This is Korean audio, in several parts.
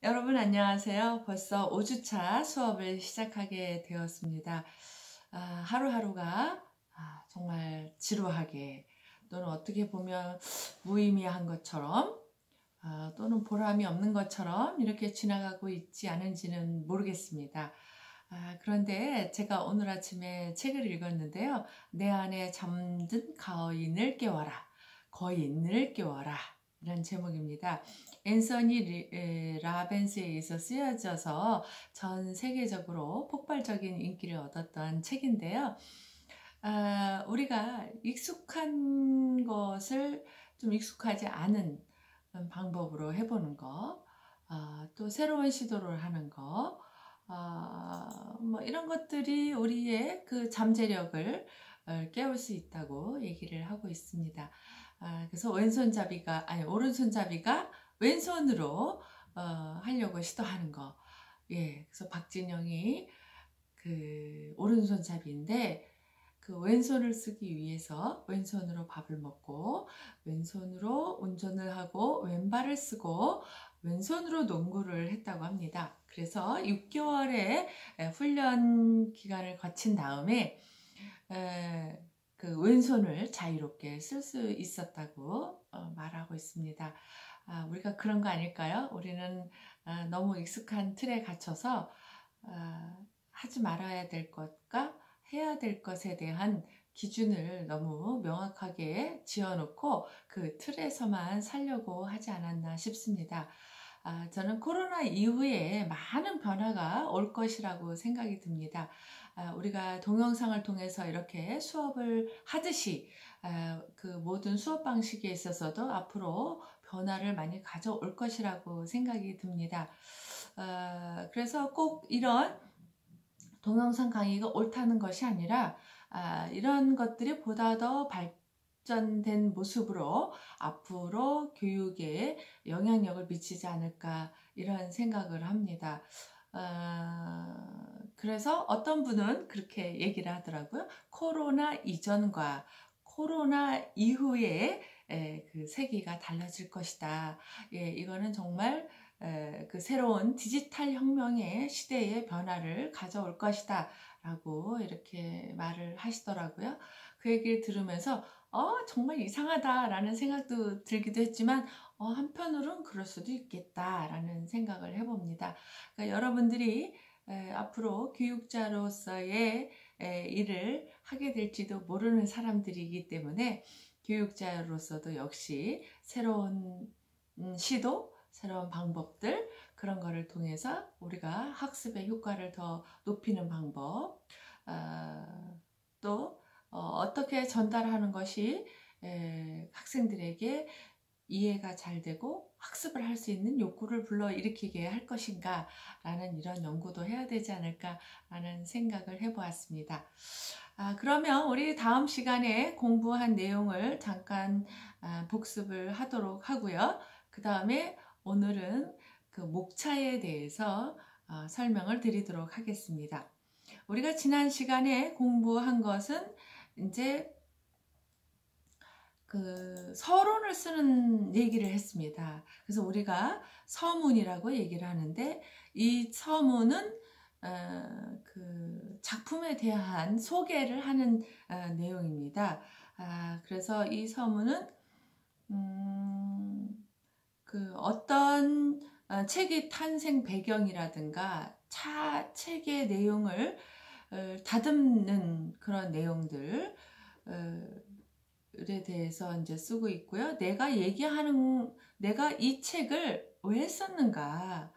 여러분 안녕하세요. 벌써 5주차 수업을 시작하게 되었습니다. 하루하루가 정말 지루하게 또는 어떻게 보면 무의미한 것처럼 또는 보람이 없는 것처럼 이렇게 지나가고 있지 않은지는 모르겠습니다. 그런데 제가 오늘 아침에 책을 읽었는데요. 내 안에 잠든 거인을 깨워라 이런 제목입니다. 앤서니 라벤스에 의해서 쓰여져서 전 세계적으로 폭발적인 인기를 얻었던 책인데요. 우리가 익숙한 것을 좀 익숙하지 않은 방법으로 해보는 거, 또 새로운 시도를 하는 거, 뭐 이런 것들이 우리의 그 잠재력을 깨울 수 있다고 얘기를 하고 있습니다. 그래서 오른손잡이가 왼손으로 하려고 시도하는 거. 예, 그래서 박진영이 그 오른손잡이인데 그 왼손을 쓰기 위해서 왼손으로 밥을 먹고 왼손으로 운전을 하고 왼발을 쓰고 왼손으로 농구를 했다고 합니다. 그래서 6개월의 훈련 기간을 거친 다음에 그 왼손을 자유롭게 쓸 수 있었다고 말하고 있습니다. 우리가 그런 거 아닐까요? 우리는 너무 익숙한 틀에 갇혀서 하지 말아야 될 것과 해야 될 것에 대한 기준을 너무 명확하게 지어놓고 그 틀에서만 살려고 하지 않았나 싶습니다. 저는 코로나 이후에 많은 변화가 올 것이라고 생각이 듭니다. 우리가 동영상을 통해서 이렇게 수업을 하듯이 그 모든 수업 방식에 있어서도 앞으로 변화를 많이 가져올 것이라고 생각이 듭니다. 그래서 꼭 이런 동영상 강의가 옳다는 것이 아니라 이런 것들이 보다 더 발전된 모습으로 앞으로 교육에 영향력을 미치지 않을까 이런 생각을 합니다. 그래서 어떤 분은 그렇게 얘기를 하더라고요. 코로나 이전과 코로나 이후에 그 세계가 달라질 것이다. 예, 이거는 정말 그 새로운 디지털 혁명의 시대의 변화를 가져올 것이다 라고 이렇게 말을 하시더라고요. 그 얘기를 들으면서 정말 이상하다 라는 생각도 들기도 했지만 한편으로는 그럴 수도 있겠다 라는 생각을 해봅니다. 그러니까 여러분들이 앞으로 교육자로서의 일을 하게 될지도 모르는 사람들이기 때문에 교육자로서도 역시 새로운 시도, 새로운 방법들 그런 거를 통해서 우리가 학습의 효과를 더 높이는 방법, 또 어떻게 전달하는 것이 학생들에게 이해가 잘 되고 학습을 할 수 있는 욕구를 불러일으키게 할 것인가 라는 이런 연구도 해야 되지 않을까 라는 생각을 해보았습니다. 그러면 우리 다음 시간에 공부한 내용을 잠깐 복습을 하도록 하고요. 그 다음에 오늘은 그 목차에 대해서 설명을 드리도록 하겠습니다. 우리가 지난 시간에 공부한 것은 이제 그 서론을 쓰는 얘기를 했습니다. 그래서 우리가 서문이라고 얘기를 하는데 이 서문은 그 작품에 대한 소개를 하는 내용입니다. 그래서 이 서문은 그 어떤 책의 탄생 배경이라든가 책의 내용을 다듬는 그런 내용들 에 대해서 이제 쓰고 있고요. 내가 이 책을 왜 썼는가,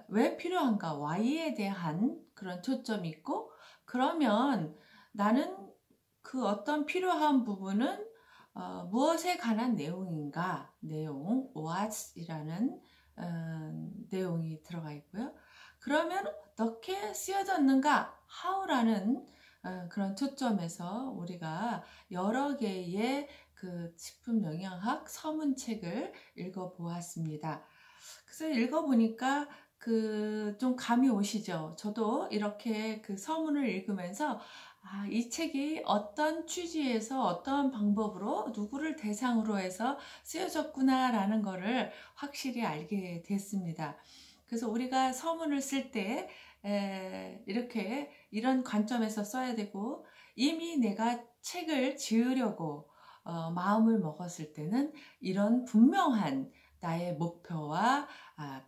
왜 필요한가, why에 대한 그런 초점이 있고, 그러면 나는 그 어떤 필요한 부분은 무엇에 관한 내용인가, what이라는 내용이 들어가 있고요. 그러면 어떻게 쓰여졌는가, how라는 그런 초점에서 우리가 여러 개의 그 식품 영양학 서문책을 읽어보았습니다. 그래서 읽어보니까 그 좀 감이 오시죠? 저도 이렇게 그 서문을 읽으면서 이 책이 어떤 취지에서 어떤 방법으로 누구를 대상으로 해서 쓰여졌구나라는 거를 확실히 알게 됐습니다. 그래서 우리가 서문을 쓸 때 이렇게 이런 관점에서 써야 되고, 이미 내가 책을 지으려고 마음을 먹었을 때는 이런 분명한 나의 목표와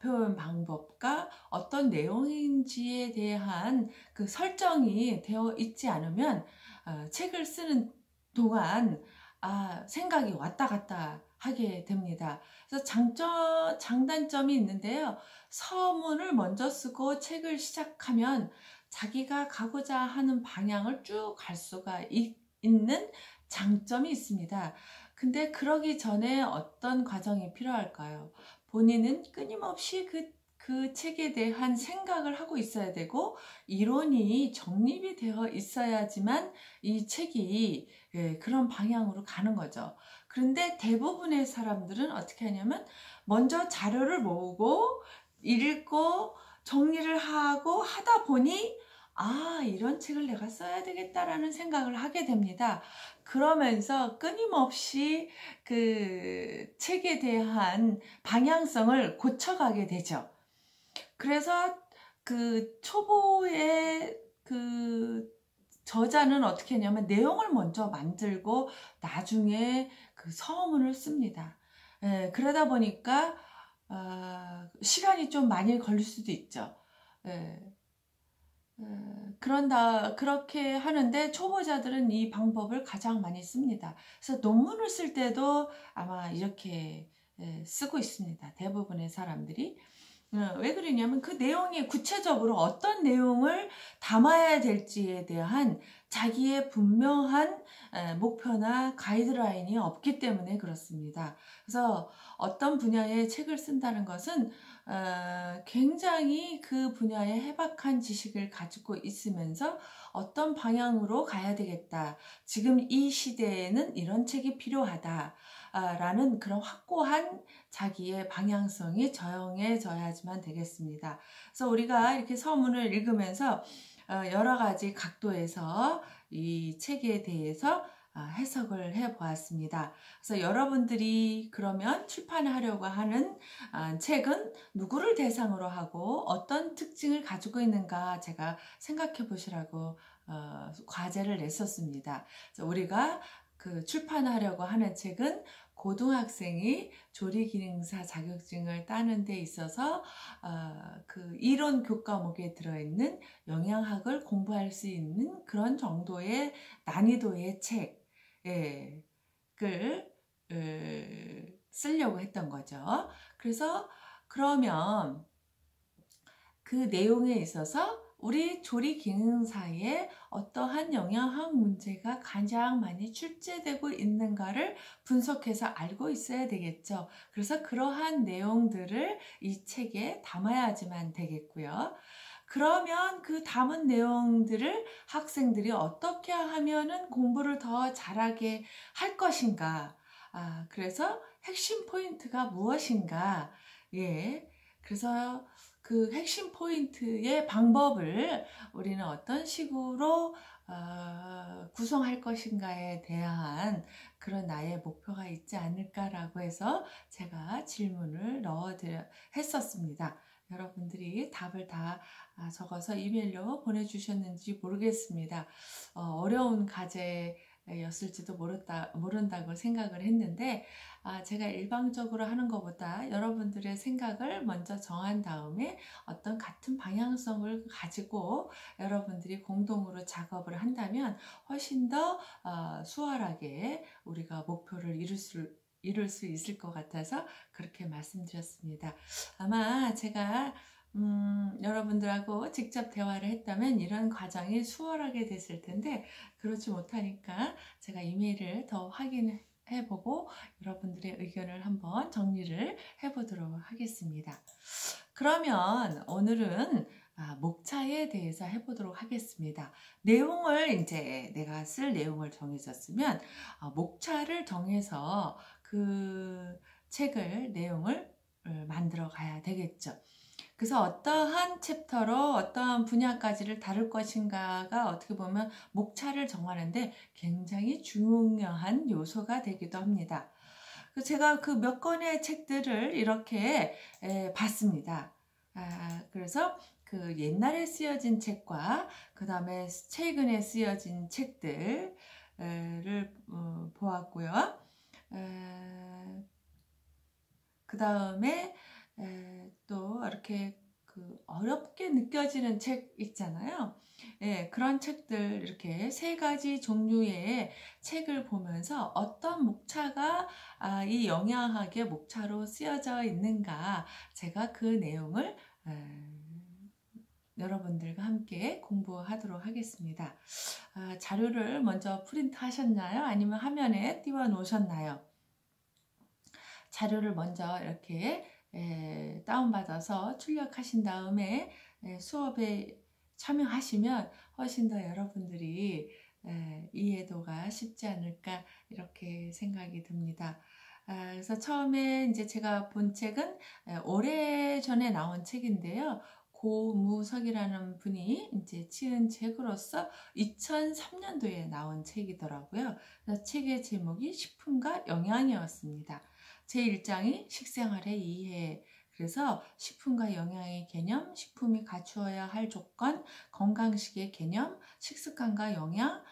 표현 방법과 어떤 내용인지에 대한 그 설정이 되어 있지 않으면 책을 쓰는 동안 생각이 왔다 갔다 하게 됩니다. 그래서 장단점이 있는데요. 서문을 먼저 쓰고 책을 시작하면 자기가 가고자 하는 방향을 쭉 갈 수가 있는 장점이 있습니다. 근데 그러기 전에 어떤 과정이 필요할까요? 본인은 끊임없이 그 책에 대한 생각을 하고 있어야 되고, 이론이 정립이 되어 있어야지만 이 책이 그런 방향으로 가는 거죠. 그런데 대부분의 사람들은 어떻게 하냐면 먼저 자료를 모으고 읽고 정리를 하고 하다 보니 이런 책을 내가 써야 되겠다라는 생각을 하게 됩니다. 그러면서 끊임없이 그 책에 대한 방향성을 고쳐가게 되죠. 그래서 그 초보의 그 저자는 어떻게 하냐면 내용을 먼저 만들고 나중에 그 서문을 씁니다. 그러다 보니까 시간이 좀 많이 걸릴 수도 있죠. 그렇게 하는데 초보자들은 이 방법을 가장 많이 씁니다. 그래서 논문을 쓸 때도 아마 이렇게 쓰고 있습니다. 대부분의 사람들이. 왜 그러냐면 그 내용이 구체적으로 어떤 내용을 담아야 될지에 대한 자기의 분명한 목표나 가이드라인이 없기 때문에 그렇습니다. 그래서 어떤 분야의 책을 쓴다는 것은 굉장히 그 분야에 해박한 지식을 가지고 있으면서 어떤 방향으로 가야 되겠다. 지금 이 시대에는 이런 책이 필요하다. 라는 그런 확고한 자기의 방향성이 정해져야지만 되겠습니다. 그래서 우리가 이렇게 서문을 읽으면서 여러 가지 각도에서 이 책에 대해서 해석을 해 보았습니다. 그래서 여러분들이 그러면 출판하려고 하는 책은 누구를 대상으로 하고 어떤 특징을 가지고 있는가 제가 생각해 보시라고 과제를 냈었습니다. 그래서 우리가 그 출판하려고 하는 책은 고등학생이 조리기능사 자격증을 따는 데 있어서 그 이론 교과목에 들어있는 영양학을 공부할 수 있는 그런 정도의 난이도의 책을 쓰려고 했던 거죠. 그래서 그러면 그 내용에 있어서 우리 조리 기능사에 어떠한 영양학 문제가 가장 많이 출제되고 있는가를 분석해서 알고 있어야 되겠죠. 그래서 그러한 내용들을 이 책에 담아야지만 되겠고요. 그러면 그 담은 내용들을 학생들이 어떻게 하면은 공부를 더 잘하게 할 것인가? 그래서 핵심 포인트가 무엇인가? 그래서 그 핵심 포인트의 방법을 우리는 어떤 식으로 구성할 것인가에 대한 그런 나의 목표가 있지 않을까라고 해서 제가 질문을 했었습니다. 여러분들이 답을 다 적어서 이메일로 보내주셨는지 모르겠습니다. 어려운 과제였을지도 모른다고 생각을 했는데 제가 일방적으로 하는 것보다 여러분들의 생각을 먼저 정한 다음에 어떤 같은 방향성을 가지고 여러분들이 공동으로 작업을 한다면 훨씬 더 수월하게 우리가 목표를 이룰 수 있을 것 같아서 그렇게 말씀드렸습니다. 아마 제가 여러분들하고 직접 대화를 했다면 이런 과정이 수월하게 됐을 텐데 그렇지 못하니까 제가 이메일을 더 확인해보고 여러분들의 의견을 한번 정리를 해보도록 하겠습니다. 그러면 오늘은 목차에 대해서 해보도록 하겠습니다. 내용을 이제 내가 쓸 내용을 정해졌으면 목차를 정해서 그 책을 내용을 만들어 가야 되겠죠. 그래서 어떠한 챕터로 어떠한 분야까지를 다룰 것인가가 어떻게 보면 목차를 정하는데 굉장히 중요한 요소가 되기도 합니다. 제가 그 몇 권의 책들을 이렇게 봤습니다. 그래서 그 옛날에 쓰여진 책과 그 다음에 최근에 쓰여진 책들을 보았고요. 그 다음에 또 이렇게 그 어렵게 느껴지는 책 있잖아요. 그런 책들 이렇게 세 가지 종류의 책을 보면서 어떤 목차가 이 영양학의 목차로 쓰여져 있는가, 제가 그 내용을 여러분들과 함께 공부하도록 하겠습니다. 자료를 먼저 프린트 하셨나요? 아니면 화면에 띄워 놓으셨나요? 자료를 먼저 이렇게 다운받아서 출력하신 다음에 수업에 참여하시면 훨씬 더 여러분들이 이해도가 쉽지 않을까 이렇게 생각이 듭니다. 그래서 처음에 이제 제가 본 책은 오래전에 나온 책인데요. 고무석이라는 분이 이제 지은 책으로서 2003년도에 나온 책이더라고요. 그래서 책의 제목이 식품과 영양이었습니다. 제1장이 식생활의 이해, 그래서 식품과 영양의 개념, 식품이 갖추어야 할 조건, 건강식의 개념, 식습관과 영양,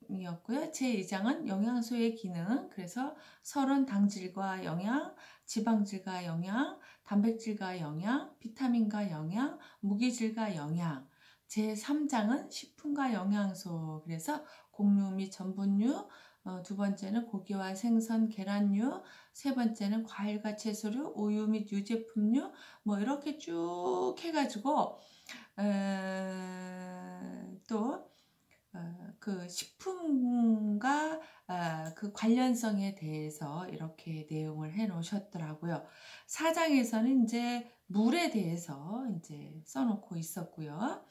이었고요. 제2장은 영양소의 기능, 그래서 설은 당질과 영양, 지방질과 영양, 단백질과 영양, 비타민과 영양, 무기질과 영양. 제3장은 식품과 영양소, 그래서 곡류 및 전분류, 두 번째는 고기와 생선, 계란류, 세 번째는 과일과 채소류, 우유 및 유제품류, 뭐 이렇게 쭉 해가지고 또 그 식품과 그 관련성에 대해서 이렇게 내용을 해 놓으셨더라고요. 4장에서는 이제 물에 대해서 이제 써놓고 있었고요.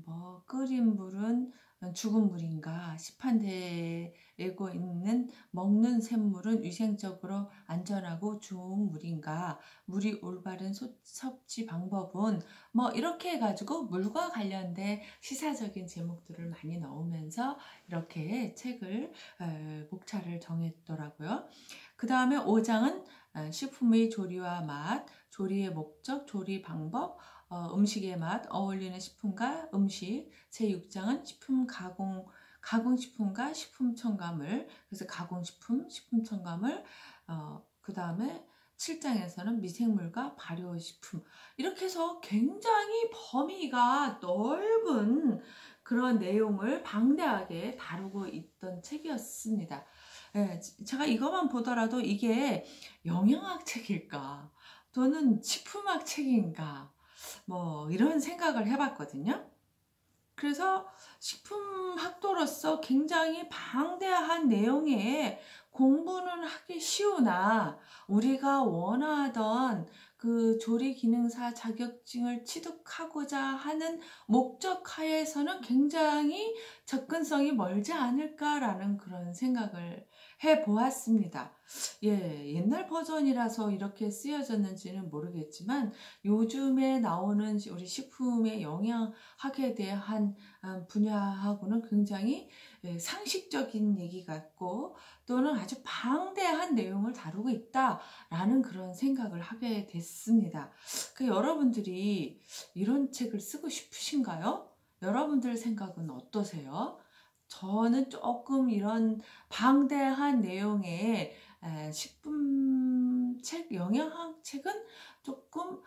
뭐 끓인 물은 죽은 물인가, 시판되고 있는 먹는 샘물은 위생적으로 안전하고 좋은 물인가, 물이 올바른 섭취 방법은 뭐 이렇게 해가지고 물과 관련된 시사적인 제목들을 많이 넣으면서 이렇게 책을 목차를 정했더라고요. 그 다음에 5장은 식품의 조리와 맛, 조리의 목적, 조리 방법, 음식의 맛, 어울리는 식품과 음식. 제6장은 식품 가공식품과 식품 첨가물, 그래서 가공식품, 식품 첨가물. 그 다음에 7장에서는 미생물과 발효식품. 이렇게 해서 굉장히 범위가 넓은 그런 내용을 방대하게 다루고 있던 책이었습니다. 제가 이것만 보더라도 이게 영양학 책일까? 또는 식품학 책인가? 뭐 이런 생각을 해봤거든요. 그래서 식품학도로서 굉장히 방대한 내용의 공부는 하기 쉬우나 우리가 원하던 그 조리기능사 자격증을 취득하고자 하는 목적하에서는 굉장히 접근성이 멀지 않을까라는 그런 생각을 해보았습니다. 옛날 버전이라서 이렇게 쓰여졌는지는 모르겠지만 요즘에 나오는 우리 식품의 영양학에 대한 분야하고는 굉장히 상식적인 얘기 같고 또는 아주 방대한 내용을 다루고 있다라는 그런 생각을 하게 됐습니다. 여러분들이 이런 책을 쓰고 싶으신가요? 여러분들 생각은 어떠세요? 저는 조금 이런 방대한 내용의 식품책, 영양학 책은 조금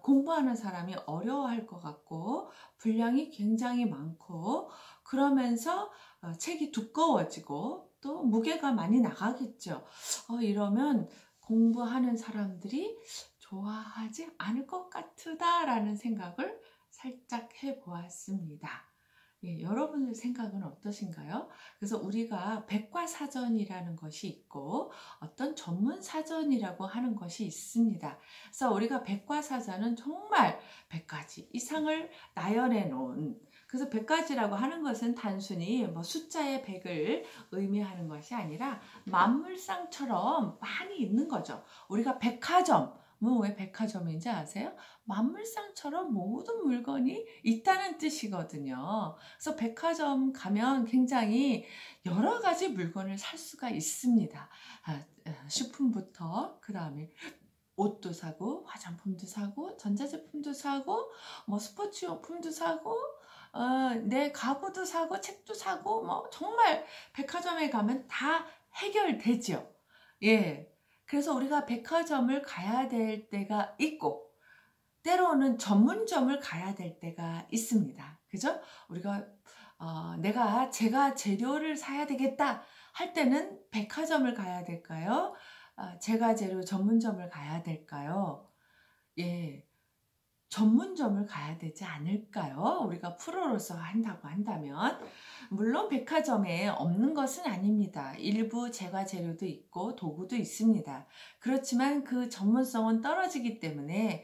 공부하는 사람이 어려워할 것 같고 분량이 굉장히 많고 그러면서 책이 두꺼워지고 또 무게가 많이 나가겠죠. 이러면 공부하는 사람들이 좋아하지 않을 것 같다라는 생각을 살짝 해보았습니다. 여러분의 생각은 어떠신가요? 그래서 우리가 백과사전이라는 것이 있고 어떤 전문사전이라고 하는 것이 있습니다. 그래서 우리가 백과사전은 정말 100가지 이상을 나열해 놓은, 그래서 100가지라고 하는 것은 단순히 뭐 숫자의 100을 의미하는 것이 아니라 만물상처럼 많이 있는 거죠. 우리가 백화점, 왜 백화점인지 아세요? 만물상처럼 모든 물건이 있다는 뜻이거든요. 그래서 백화점 가면 굉장히 여러 가지 물건을 살 수가 있습니다. 식품부터 그 다음에 옷도 사고 화장품도 사고 전자제품도 사고 뭐 스포츠용품도 사고 내 가구도 사고 책도 사고 뭐 정말 백화점에 가면 다 해결되죠. 예. 그래서 우리가 백화점을 가야 될 때가 있고 때로는 전문점을 가야 될 때가 있습니다. 그죠? 우리가 제가 재료를 사야 되겠다 할 때는 백화점을 가야 될까요? 제가 재료 전문점을 가야 될까요? 예. 전문점을 가야 되지 않을까요? 우리가 프로로서 한다고 한다면. 물론 백화점에 없는 것은 아닙니다. 일부 제과 재료도 있고 도구도 있습니다. 그렇지만 그 전문성은 떨어지기 때문에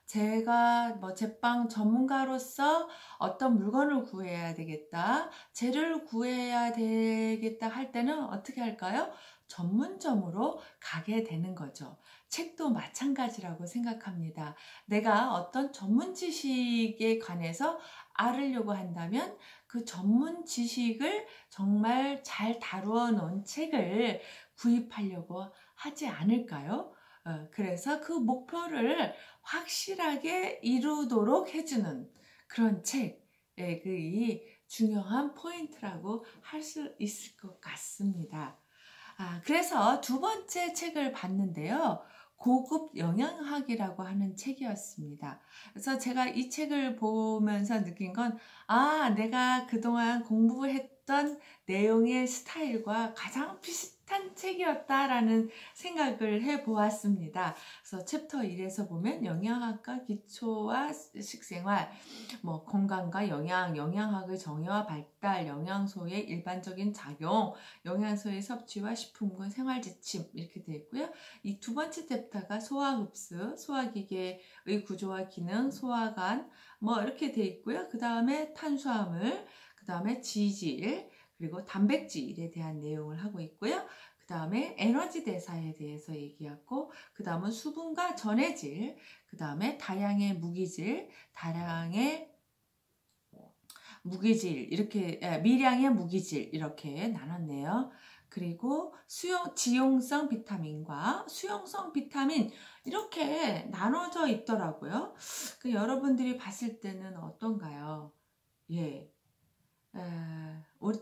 제가 제빵 전문가로서 어떤 물건을 구해야 되겠다, 재료를 구해야 되겠다 할 때는 어떻게 할까요? 전문점으로 가게 되는 거죠. 책도 마찬가지라고 생각합니다. 내가 어떤 전문 지식에 관해서 알으려고 한다면 그 전문 지식을 정말 잘 다루어 놓은 책을 구입하려고 하지 않을까요? 그래서 그 목표를 확실하게 이루도록 해주는 그런 책이 중요한 포인트라고 할 수 있을 것 같습니다. 그래서 두 번째 책을 봤는데요. 고급 영양학이라고 하는 책이었습니다. 그래서 제가 이 책을 보면서 느낀 건, 내가 그동안 공부했던 내용의 스타일과 가장 비슷한 책이었다라는 생각을 해보았습니다. 그래서 챕터 1에서 보면 영양학과 기초와 식생활, 건강과 영양, 영양학의 정의와 발달, 영양소의 일반적인 작용, 영양소의 섭취와 식품군 생활지침 이렇게 되어 있고요. 이 두 번째 챕터가 소화흡수, 소화기계의 구조와 기능, 소화관 이렇게 되어 있고요. 그 다음에 탄수화물, 그 다음에 지질, 그리고 단백질에 대한 내용을 하고 있고요. 그 다음에 에너지 대사에 대해서 얘기하고, 그 다음은 수분과 전해질, 그 다음에 다량의 무기질, 미량의 무기질 이렇게 나눴네요. 그리고 지용성 비타민과 수용성 비타민 이렇게 나눠져 있더라고요. 여러분들이 봤을 때는 어떤가요? 예.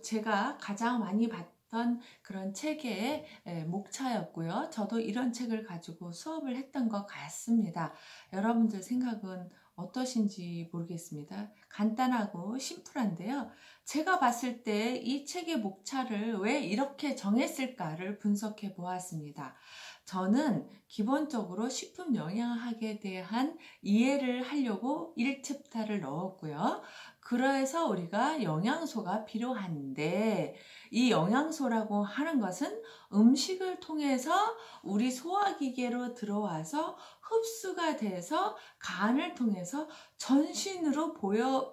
제가 가장 많이 봤던 그런 책의 목차였고요. 저도 이런 책을 가지고 수업을 했던 것 같습니다. 여러분들 생각은 어떠신지 모르겠습니다. 간단하고 심플한데요. 제가 봤을 때 이 책의 목차를 왜 이렇게 정했을까를 분석해 보았습니다. 저는 기본적으로 식품 영양학에 대한 이해를 하려고 1챕터를 넣었고요. 그래서 우리가 영양소가 필요한데 이 영양소라고 하는 것은 음식을 통해서 우리 소화기계로 들어와서 흡수가 돼서 간을 통해서 전신으로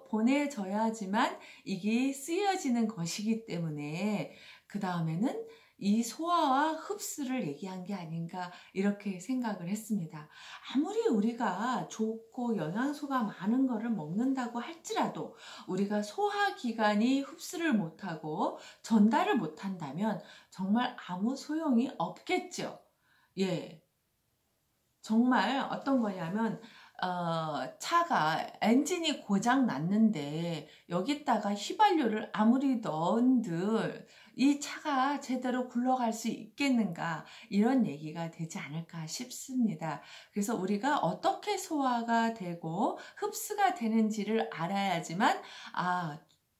보내져야지만 이게 쓰여지는 것이기 때문에 그 다음에는 이 소화와 흡수를 얘기한 게 아닌가 이렇게 생각을 했습니다. 아무리 우리가 좋고 영양소가 많은 거를 먹는다고 할지라도 우리가 소화기관이 흡수를 못하고 전달을 못한다면 정말 아무 소용이 없겠죠. 예. 정말 어떤 거냐면 차가 엔진이 고장 났는데 여기다가 휘발유를 아무리 넣은들 이 차가 제대로 굴러갈 수 있겠는가 이런 얘기가 되지 않을까 싶습니다. 그래서 우리가 어떻게 소화가 되고 흡수가 되는지를 알아야지만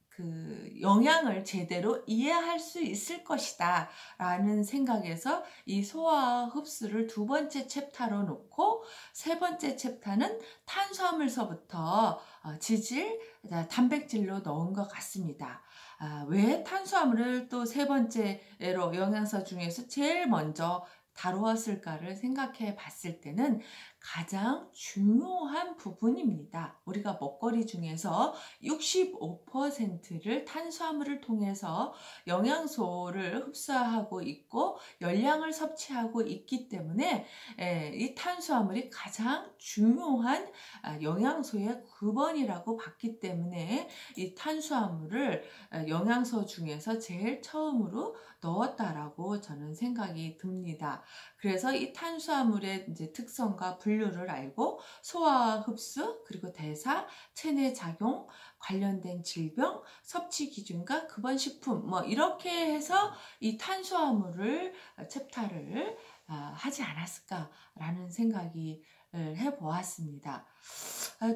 그 영양을 제대로 이해할 수 있을 것이다 라는 생각에서 이 소화와 흡수를 두 번째 챕터로 놓고 세 번째 챕터는 탄수화물서부터 지질, 단백질로 넣은 것 같습니다. 왜 탄수화물을 또 세 번째로 영양소 중에서 제일 먼저 다루었을까를 생각해 봤을 때는 가장 중요한 부분입니다. 우리가 먹거리 중에서 65%를 탄수화물을 통해서 영양소를 흡수하고 있고 열량을 섭취하고 있기 때문에 이 탄수화물이 가장 중요한 영양소의 9번이라고 봤기 때문에 이 탄수화물을 영양소 중에서 제일 처음으로 넣었다라고 저는 생각이 듭니다. 그래서 이 탄수화물의 이제 특성과 분류를 알고 소화 흡수 그리고 대사, 체내 작용, 관련된 질병, 섭취 기준과 급원 식품 뭐 이렇게 해서 이 탄수화물을 챕터를 하지 않았을까라는 생각이 해보았습니다.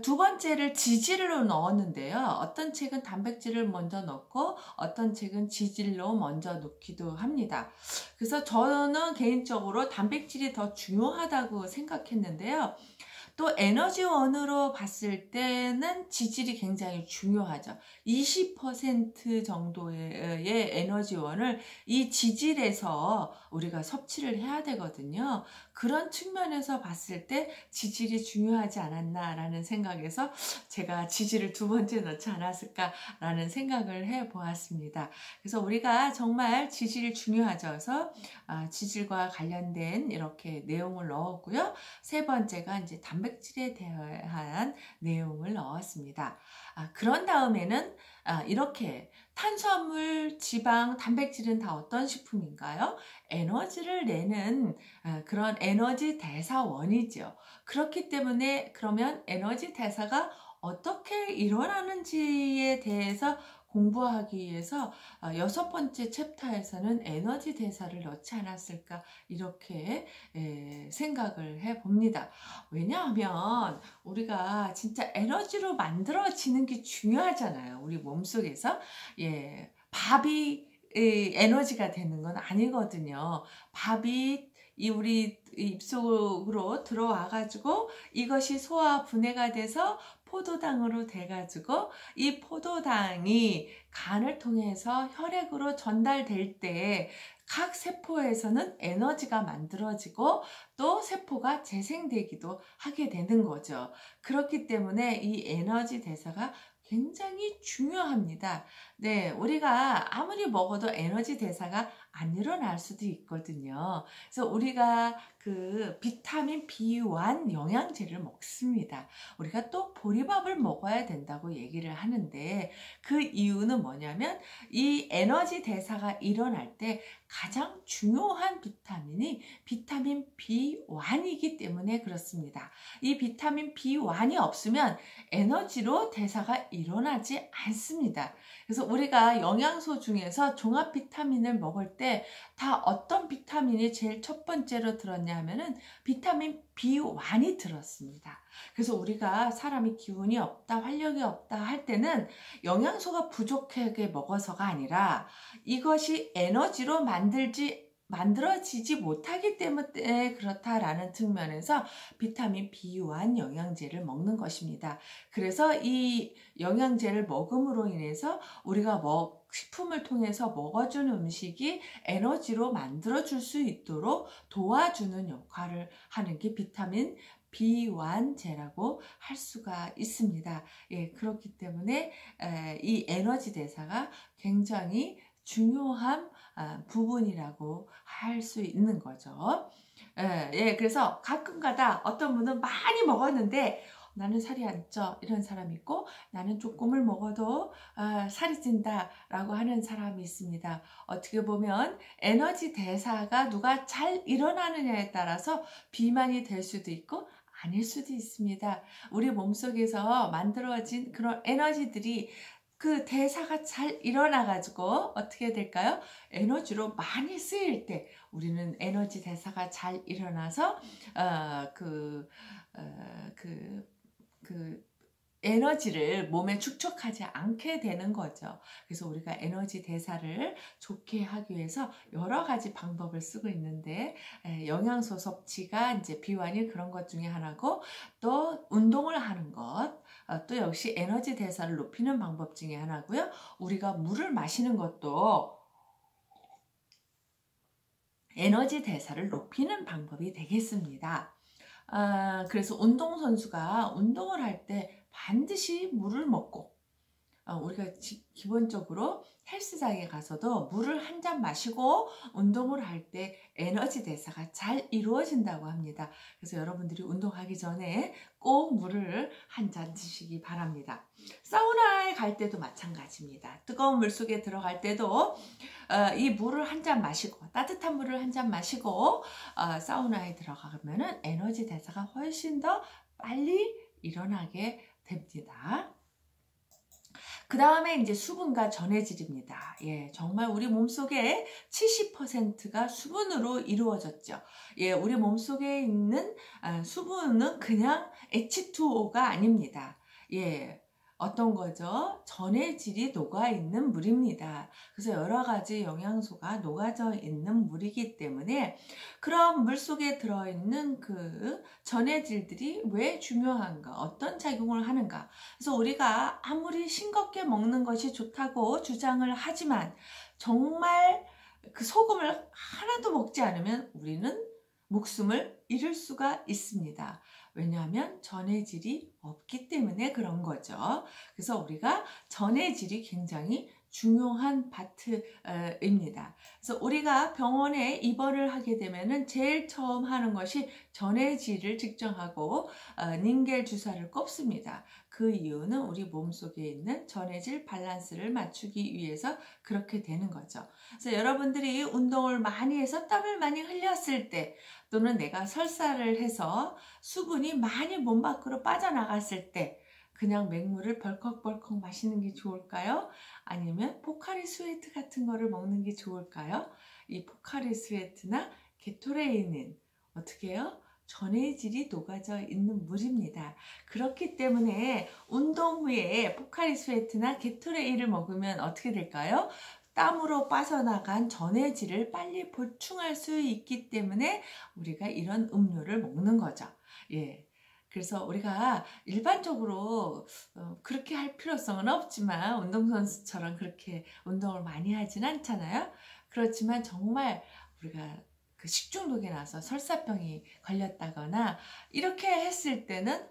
두 번째를 지질로 넣었는데요. 어떤 책은 단백질을 먼저 넣고 어떤 책은 지질로 먼저 넣기도 합니다. 그래서 저는 개인적으로 단백질이 더 중요하다고 생각했는데요. 또 에너지원으로 봤을 때는 지질이 굉장히 중요하죠. 20% 정도의 에너지원을 이 지질에서 우리가 섭취를 해야 되거든요. 그런 측면에서 봤을 때 지질이 중요하지 않았나라는 생각에서 제가 지질을 두 번째 넣지 않았을까라는 생각을 해보았습니다. 그래서 우리가 정말 지질이 중요하죠. 그래서 지질과 관련된 이렇게 내용을 넣었고요. 세 번째가 이제 단백질에 대한 내용을 넣었습니다. 그런 다음에는 이렇게 탄수화물, 지방, 단백질은 다 어떤 식품인가요? 에너지를 내는 그런 에너지 대사원이죠. 그렇기 때문에 그러면 에너지 대사가 어떻게 일어나는지에 대해서 공부하기 위해서 여섯 번째 챕터에서는 에너지 대사를 넣지 않았을까 이렇게 생각을 해봅니다. 왜냐하면 우리가 진짜 에너지로 만들어지는 게 중요하잖아요. 우리 몸속에서. 밥이 에너지가 되는 건 아니거든요. 밥이 우리 입속으로 들어와 가지고 이것이 소화 분해가 돼서 포도당으로 돼가지고 이 포도당이 간을 통해서 혈액으로 전달될 때 각 세포에서는 에너지가 만들어지고 또 세포가 재생되기도 하게 되는 거죠. 그렇기 때문에 이 에너지 대사가 굉장히 중요합니다. 네, 우리가 아무리 먹어도 에너지 대사가 안 일어날 수도 있거든요. 그래서 우리가 그 비타민 B1 영양제를 먹습니다. 우리가 또 보리밥을 먹어야 된다고 얘기를 하는데 그 이유는 뭐냐면 이 에너지 대사가 일어날 때 가장 중요한 비타민이 비타민 B1이기 때문에 그렇습니다. 이 비타민 B1이 없으면 에너지로 대사가 일어나지 않습니다. 그래서 우리가 영양소 중에서 종합 비타민을 먹을 때 다 어떤 비타민이 제일 첫 번째로 들었냐 하면은 비타민 B1이 들었습니다. 그래서 우리가 사람이 기운이 없다, 활력이 없다 할 때는 영양소가 부족하게 먹어서가 아니라 이것이 에너지로 만들어지지 못하기 때문에 그렇다라는 측면에서 비타민 B1 영양제를 먹는 것입니다. 그래서 이 영양제를 먹음으로 인해서 우리가 식품을 통해서 먹어주는 음식이 에너지로 만들어줄 수 있도록 도와주는 역할을 하는 게 비타민 B1제라고 할 수가 있습니다. 그렇기 때문에 이 에너지 대사가 굉장히 중요한 부분이라고 할 수 있는 거죠. 그래서 가끔가다 어떤 분은 많이 먹었는데 나는 살이 안 쪄 이런 사람이 있고 나는 조금을 먹어도 살이 찐다 라고 하는 사람이 있습니다. 어떻게 보면 에너지 대사가 누가 잘 일어나느냐에 따라서 비만이 될 수도 있고 아닐 수도 있습니다. 우리 몸속에서 만들어진 그런 에너지들이 그 대사가 잘 일어나가지고 어떻게 될까요? 에너지로 많이 쓰일 때 우리는 에너지 대사가 잘 일어나서 에너지를 몸에 축적하지 않게 되는 거죠. 그래서 우리가 에너지 대사를 좋게 하기 위해서 여러 가지 방법을 쓰고 있는데 영양소 섭취가 이제 비완이 그런 것 중에 하나고 또 운동을 하는 것, 또 역시 에너지 대사를 높이는 방법 중에 하나고요. 우리가 물을 마시는 것도 에너지 대사를 높이는 방법이 되겠습니다. 그래서 운동선수가 운동을 할 때 반드시 물을 먹고, 우리가 기본적으로 헬스장에 가서도 물을 한 잔 마시고 운동을 할 때 에너지 대사가 잘 이루어진다고 합니다. 그래서 여러분들이 운동하기 전에 꼭 물을 한 잔 드시기 바랍니다. 사우나에 갈 때도 마찬가지입니다. 뜨거운 물 속에 들어갈 때도 이 물을 한 잔 마시고, 따뜻한 물을 한 잔 마시고 사우나에 들어가면 에너지 대사가 훨씬 더 빨리 일어나게 됩니다. 그 다음에 이제 수분과 전해질입니다. 예, 정말 우리 몸속에 70%가 수분으로 이루어졌죠. 예, 우리 몸속에 있는 수분은 그냥 H2O가 아닙니다. 예, 어떤 거죠? 전해질이 녹아있는 물입니다. 그래서 여러 가지 영양소가 녹아져 있는 물이기 때문에 그런 물 속에 들어있는 그 전해질들이 왜 중요한가? 어떤 작용을 하는가? 그래서 우리가 아무리 싱겁게 먹는 것이 좋다고 주장을 하지만 정말 그 소금을 하나도 먹지 않으면 우리는 목숨을 잃을 수가 있습니다. 왜냐하면 전해질이 없기 때문에 그런 거죠. 그래서 우리가 전해질이 굉장히 중요한 파트입니다. 그래서 우리가 병원에 입원을 하게 되면은 제일 처음 하는 것이 전해질을 측정하고 닌겔 주사를 꼽습니다. 그 이유는 우리 몸속에 있는 전해질 밸런스를 맞추기 위해서 그렇게 되는 거죠. 그래서 여러분들이 운동을 많이 해서 땀을 많이 흘렸을 때, 또는 내가 설사를 해서 수분이 많이 몸 밖으로 빠져나갔을 때 그냥 맹물을 벌컥벌컥 마시는 게 좋을까요? 아니면 포카리 스웨트 같은 거를 먹는 게 좋을까요? 이 포카리 스웨트나 게토레이는 어떻게 해요? 전해질이 녹아져 있는 물입니다. 그렇기 때문에 운동 후에 포카리 스웨트나 게토레이를 먹으면 어떻게 될까요? 땀으로 빠져나간 전해질을 빨리 보충할 수 있기 때문에 우리가 이런 음료를 먹는 거죠. 예. 그래서 우리가 일반적으로 그렇게 할 필요성은 없지만 운동선수처럼 그렇게 운동을 많이 하진 않잖아요. 그렇지만 정말 우리가 그 식중독에 나서 설사병이 걸렸다거나 이렇게 했을 때는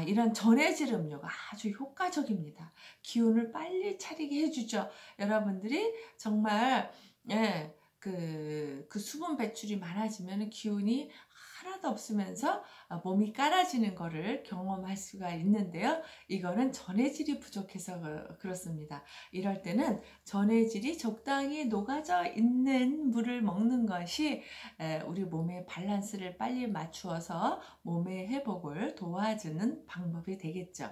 이런 전해질 음료가 아주 효과적입니다. 기운을 빨리 차리게 해주죠. 여러분들이 정말 그 수분 배출이 많아지면 기운이 하나도 없으면서 몸이 깔아지는 거를 경험할 수가 있는데요. 이거는 전해질이 부족해서 그렇습니다. 이럴 때는 전해질이 적당히 녹아져 있는 물을 먹는 것이 우리 몸의 밸런스를 빨리 맞추어서 몸의 회복을 도와주는 방법이 되겠죠.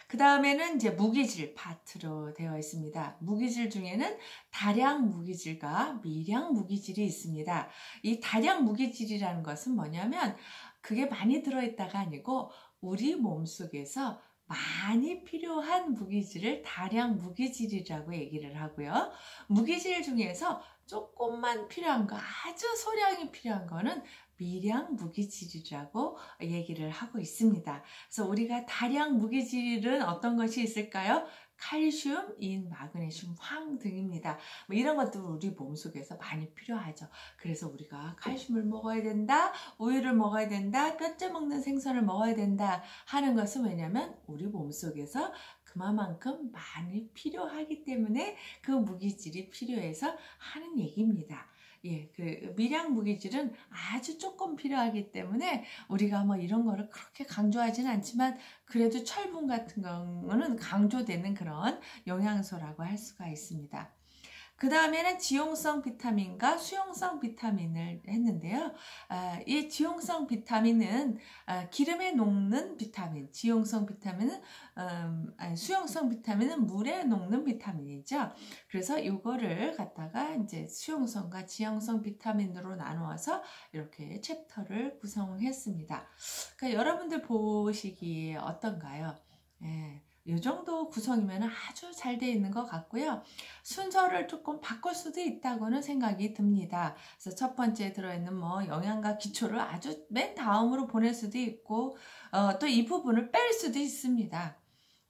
그 다음에는 이제 무기질 파트로 되어 있습니다. 무기질 중에는 다량 무기질과 미량 무기질이 있습니다. 이 다량 무기질이라는 것은 뭐냐면 그게 많이 들어있다가 아니고 우리 몸속에서 많이 필요한 무기질을 다량 무기질이라고 얘기를 하고요. 무기질 중에서 조금만 필요한 거, 아주 소량이 필요한 거는 미량 무기질이라고 얘기를 하고 있습니다. 그래서 우리가 다량 무기질은 어떤 것이 있을까요? 칼슘, 인, 마그네슘, 황 등입니다. 뭐 이런 것들은 우리 몸속에서 많이 필요하죠. 그래서 우리가 칼슘을 먹어야 된다, 우유를 먹어야 된다, 뼈째 먹는 생선을 먹어야 된다 하는 것은 왜냐면 우리 몸속에서 그만큼 많이 필요하기 때문에 그 무기질이 필요해서 하는 얘기입니다. 예, 그 미량 무기질은 아주 조금 필요하기 때문에 우리가 뭐 이런 거를 그렇게 강조하지는 않지만 그래도 철분 같은 경우는 강조되는 그런 영양소라고 할 수가 있습니다. 그 다음에는 지용성 비타민과 수용성 비타민을 했는데요. 이 지용성 비타민은 기름에 녹는 비타민, 지용성 비타민은 수용성 비타민은 물에 녹는 비타민이죠. 그래서 이거를 갖다가 이제 수용성과 지용성 비타민으로 나누어서 이렇게 챕터를 구성했습니다. 그러니까 여러분들 보시기에 어떤가요? 예. 이 정도 구성이면 아주 잘 되어 있는 것 같고요. 순서를 조금 바꿀 수도 있다고는 생각이 듭니다. 그래서 첫 번째에 들어있는 뭐 영양과 기초를 아주 맨 다음으로 보낼 수도 있고 또 이 부분을 뺄 수도 있습니다.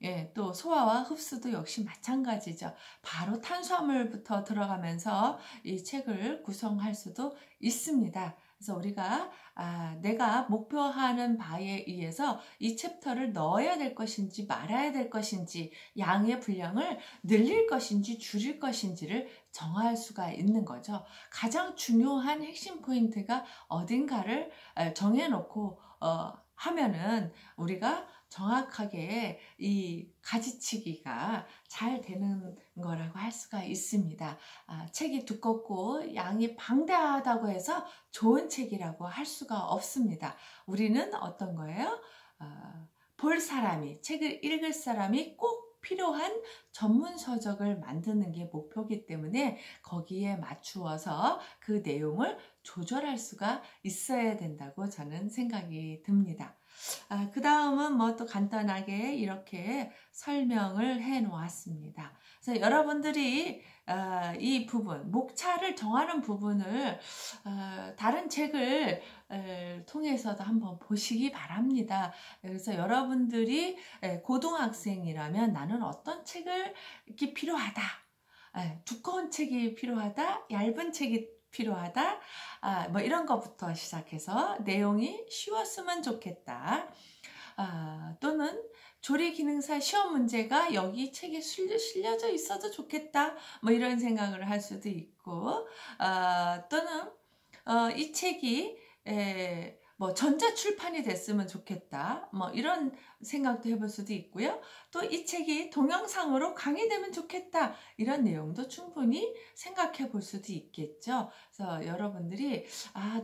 예, 또 소화와 흡수도 역시 마찬가지죠. 바로 탄수화물부터 들어가면서 이 책을 구성할 수도 있습니다. 그래서 우리가 내가 목표하는 바에 의해서 이 챕터를 넣어야 될 것인지 말아야 될 것인지 양의 분량을 늘릴 것인지 줄일 것인지를 정할 수가 있는 거죠. 가장 중요한 핵심 포인트가 어딘가를 정해놓고 하면은 우리가 정확하게 이 가지치기가 잘 되는 거라고 할 수가 있습니다. 책이 두껍고 양이 방대하다고 해서 좋은 책이라고 할 수가 없습니다. 우리는 어떤 거예요? 볼 사람이, 책을 읽을 사람이 꼭 필요한 전문 서적을 만드는 게 목표이기 때문에 거기에 맞추어서 그 내용을 조절할 수가 있어야 된다고 저는 생각이 듭니다. 그 다음은 뭐 또 간단하게 이렇게 설명을 해 놓았습니다. 그래서 여러분들이 이 부분, 목차를 정하는 부분을 다른 책을 통해서도 한번 보시기 바랍니다. 그래서 여러분들이 고등학생이라면 나는 어떤 책을 이렇게 필요하다. 두꺼운 책이 필요하다. 얇은 책이 필요하다. 뭐 이런 것부터 시작해서 내용이 쉬웠으면 좋겠다. 또는 조리기능사 시험 문제가 여기 책에 실려져 있어도 좋겠다. 뭐 이런 생각을 할 수도 있고, 또는 이 책이 뭐 전자출판이 됐으면 좋겠다. 뭐 이런 생각도 해볼 수도 있고요. 또 이 책이 동영상으로 강의되면 좋겠다. 이런 내용도 충분히 생각해 볼 수도 있겠죠. 그래서 여러분들이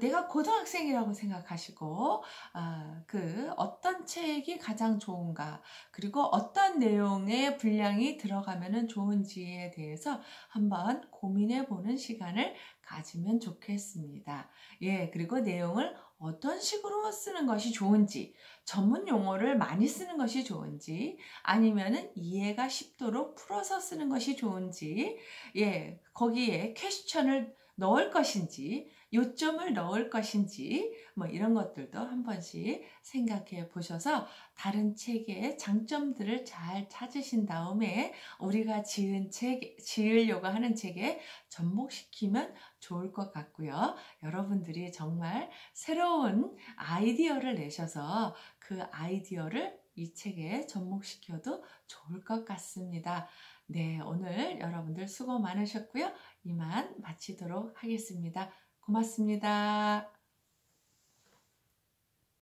내가 고등학생이라고 생각하시고 그 어떤 책이 가장 좋은가, 그리고 어떤 내용의 분량이 들어가면 좋은지에 대해서 한번 고민해 보는 시간을 가지면 좋겠습니다. 그리고 내용을 어떤 식으로 쓰는 것이 좋은지, 전문 용어를 많이 쓰는 것이 좋은지, 아니면은 이해가 쉽도록 풀어서 쓰는 것이 좋은지, 거기에 퀘스천을 넣을 것인지, 요점을 넣을 것인지, 뭐 이런 것들도 한 번씩 생각해 보셔서 다른 책의 장점들을 잘 찾으신 다음에 우리가 지으려고 하는 책에 접목시키면 좋을 것 같고요. 여러분들이 정말 새로운 아이디어를 내셔서 그 아이디어를 이 책에 접목시켜도 좋을 것 같습니다. 네, 오늘 여러분들 수고 많으셨고요. 이만 마치도록 하겠습니다. 고맙습니다.